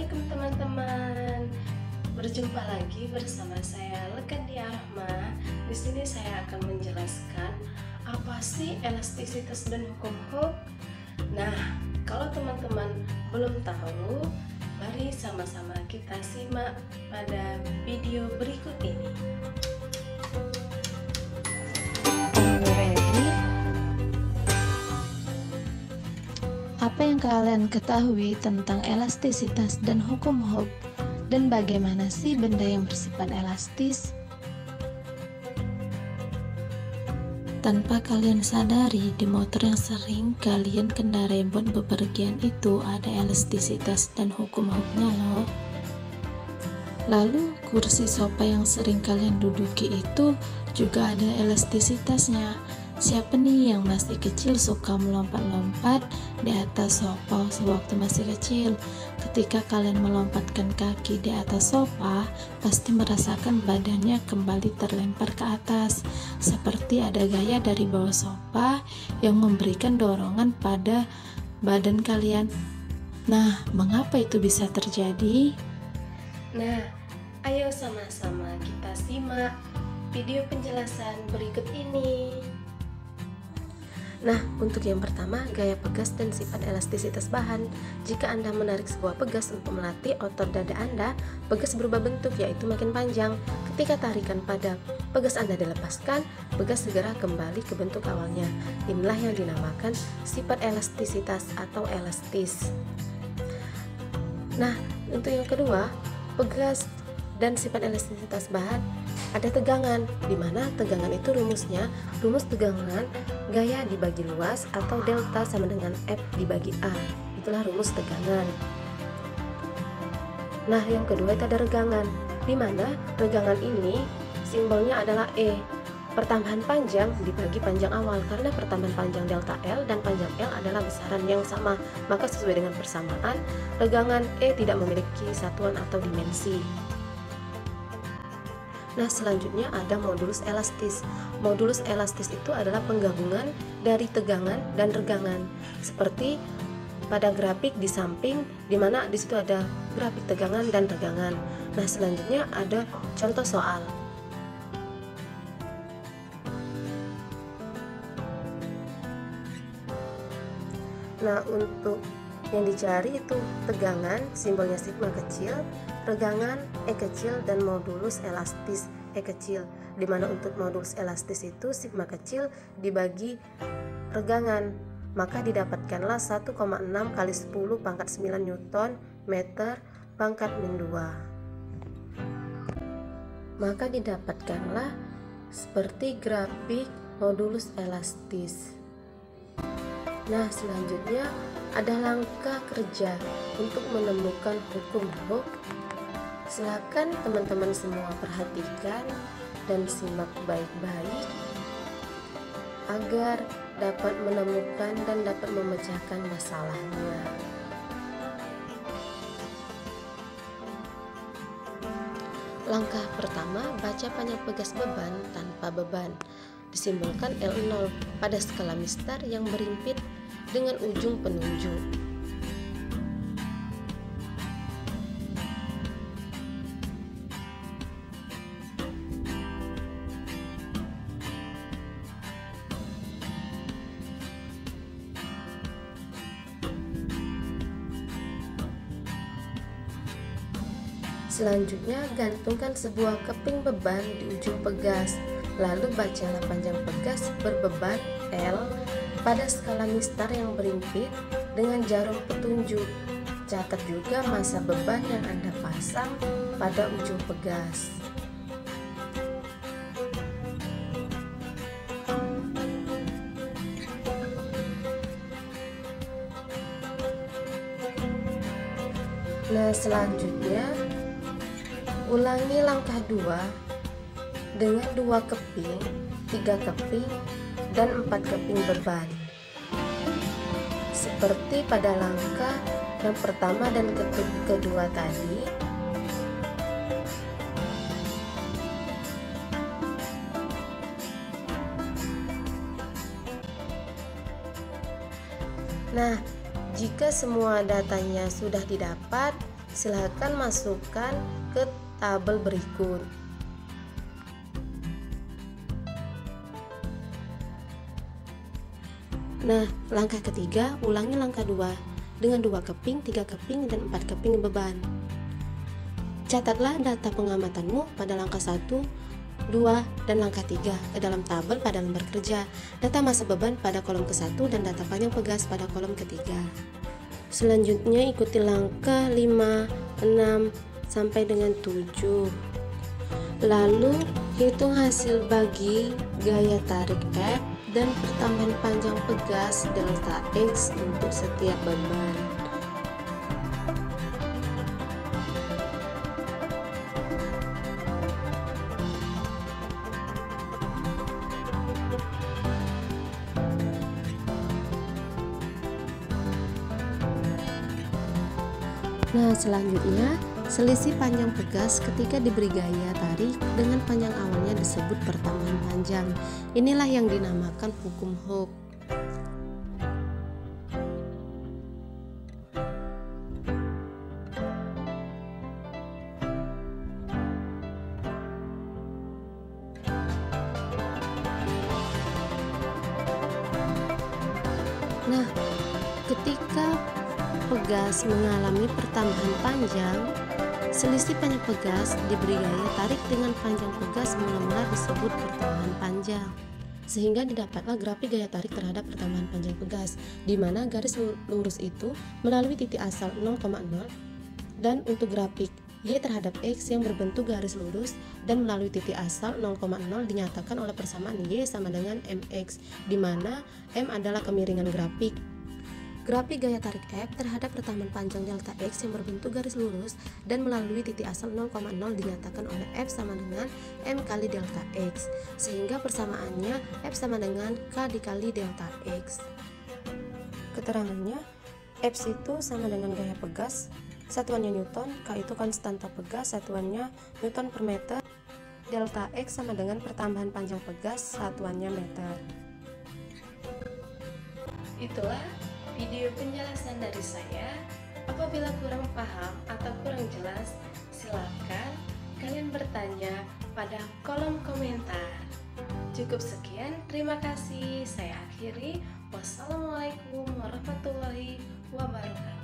Assalamualaikum teman-teman. Berjumpa lagi bersama saya Lekandia Rahma. Di sini saya akan menjelaskan apa sih elastisitas dan hukum Hooke. Nah, kalau teman-teman belum tahu, mari sama-sama kita simak pada video berikut ini. Apa yang kalian ketahui tentang elastisitas dan hukum Hooke, dan bagaimana sih benda yang bersifat elastis? Tanpa kalian sadari, di motor yang sering kalian kendarai buat bepergian itu ada elastisitas dan hukum Hooke-nya loh. Lalu kursi sofa yang sering kalian duduki itu juga ada elastisitasnya. Siapa nih yang masih kecil suka melompat-lompat di atas sofa sewaktu masih kecil? Ketika kalian melompatkan kaki di atas sofa, pasti merasakan badannya kembali terlempar ke atas, seperti ada gaya dari bawah sofa yang memberikan dorongan pada badan kalian. Nah, mengapa itu bisa terjadi? Nah, ayo sama-sama kita simak video penjelasan berikut ini. Nah, untuk yang pertama, gaya pegas dan sifat elastisitas bahan. Jika Anda menarik sebuah pegas untuk melatih otot dada Anda, pegas berubah bentuk, yaitu makin panjang. Ketika tarikan pada pegas Anda dilepaskan, pegas segera kembali ke bentuk awalnya. Inilah yang dinamakan sifat elastisitas atau elastis. Nah, untuk yang kedua, pegas dan sifat elastisitas bahan, ada tegangan, di mana tegangan itu rumus tegangan gaya dibagi luas atau delta sama dengan F dibagi A. Itulah rumus tegangan. Nah, yang kedua itu ada regangan, di mana regangan ini simbolnya adalah E. Pertambahan panjang dibagi panjang awal, karena pertambahan panjang delta L dan panjang L adalah besaran yang sama, maka sesuai dengan persamaan, regangan E tidak memiliki satuan atau dimensi. Nah, selanjutnya ada modulus elastis. Modulus elastis itu adalah penggabungan dari tegangan dan regangan. Seperti pada grafik di samping, di mana di situ ada grafik tegangan dan regangan. Nah, selanjutnya ada contoh soal. Nah, untuk yang dicari itu tegangan, simbolnya sigma kecil, regangan E kecil, dan modulus elastis E kecil, dimana untuk modulus elastis itu sigma kecil dibagi regangan, maka didapatkanlah 1,6 kali 10 pangkat 9 Newton meter pangkat min 2. Maka didapatkanlah seperti grafik modulus elastis. Nah, selanjutnya ada langkah kerja untuk menemukan hukum Hooke. Silakan teman-teman semua perhatikan dan simak baik-baik agar dapat menemukan dan dapat memecahkan masalahnya. Langkah pertama, baca panjang pegas beban tanpa beban, disimbolkan L0 pada skala Mister yang berimpit dengan ujung penunjuk. Selanjutnya, gantungkan sebuah keping beban di ujung pegas, lalu bacalah panjang pegas berbeban L pada skala Mister yang berimpit dengan jarum petunjuk. Catat juga massa beban yang Anda pasang pada ujung pegas. Nah, selanjutnya ulangi langkah 2 dengan 2 keping, 3 keping, dan 4 keping beban. Seperti pada langkah yang pertama dan kedua tadi. Nah, jika semua datanya sudah didapat, Silakan masukkan ke tabel berikut. Nah, langkah ketiga, ulangi langkah 2 dengan 2 keping, 3 keping, dan 4 keping beban. Catatlah data pengamatanmu pada langkah 1, 2, dan langkah 3 ke dalam tabel pada lembar kerja. Data masa beban pada kolom ke-1 dan data panjang pegas pada kolom ketiga. Selanjutnya ikuti langkah 5, 6, sampai dengan 7. Lalu hitung hasil bagi gaya tarik F dan pertambahan panjang pegas delta X untuk setiap beban. Nah, selanjutnya selisih panjang pegas ketika diberi gaya tarik dengan panjang awalnya disebut pertambahan panjang. Inilah yang dinamakan hukum Hooke. Nah, ketika pegas mengalami pertambahan panjang, selisih panjang pegas diberi gaya tarik dengan panjang pegas mula-mula disebut pertambahan panjang, sehingga didapatlah grafik gaya tarik terhadap pertambahan panjang pegas, di mana garis lurus itu melalui titik asal 0,0, dan untuk grafik Y terhadap X yang berbentuk garis lurus dan melalui titik asal 0,0 dinyatakan oleh persamaan Y sama dengan mx, di mana M adalah kemiringan grafik. Grafik gaya tarik F terhadap pertambahan panjang delta X yang berbentuk garis lurus dan melalui titik asal 0,0 dinyatakan oleh F sama dengan M kali delta X, sehingga persamaannya F sama dengan K dikali delta X. Keterangannya, F itu sama dengan gaya pegas, satuannya Newton, K itu konstanta pegas, satuannya Newton per meter, delta X sama dengan pertambahan panjang pegas, satuannya meter. Itulah video penjelasan dari saya. Apabila kurang paham atau kurang jelas, silakan kalian bertanya pada kolom komentar. Cukup sekian, terima kasih. Saya akhiri. Wassalamualaikum warahmatullahi wabarakatuh.